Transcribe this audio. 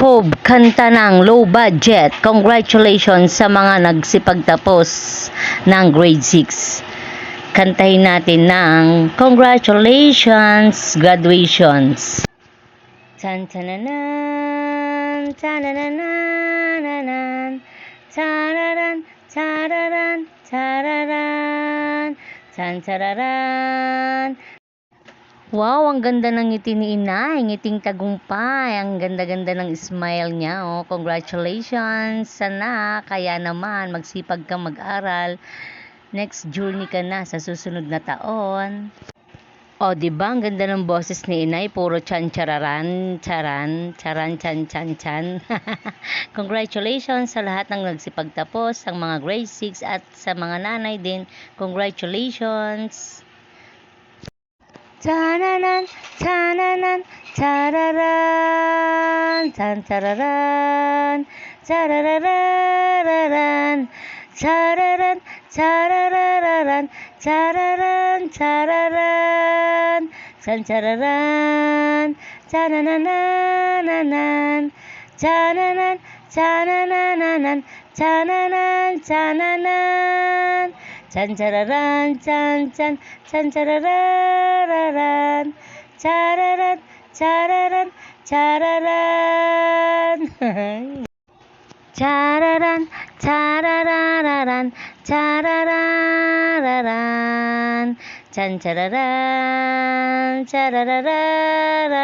Hope, kanta ng Low Budget. Congratulations sa mga nagsipagtapos ng grade 6. Kantahin natin ng Congratulations Graduations. Tan-tananan, tananananan, tararan, tararan, tararan, tan-tararan. Wow, ang ganda ng ngiti ni Inay, ngiting tagumpay. Ang ganda-ganda ng smile niya, oh. Congratulations, sana. Kaya naman, magsipag kang mag-aral. Next journey ka na sa susunod na taon. O, diba? Ang ganda ng boses ni Inay. Puro chan-chararan, charan, charan, chan-chan-chan. Congratulations sa lahat ng nagsipagtapos, ang mga grade 6 at sa mga nanay din. Congratulations! Tananan, tananan, tararan, tan tararan, tararararan, tararan, tarararan, tararan, tararan, tan tararan, tananananan, tananan, tananananan, tananan, tananan. Chan chararan, chan chan, chan chararararan, chararan, chararan, chararan. Chararan, chararararan, chararararan, chan chararan, chararararan.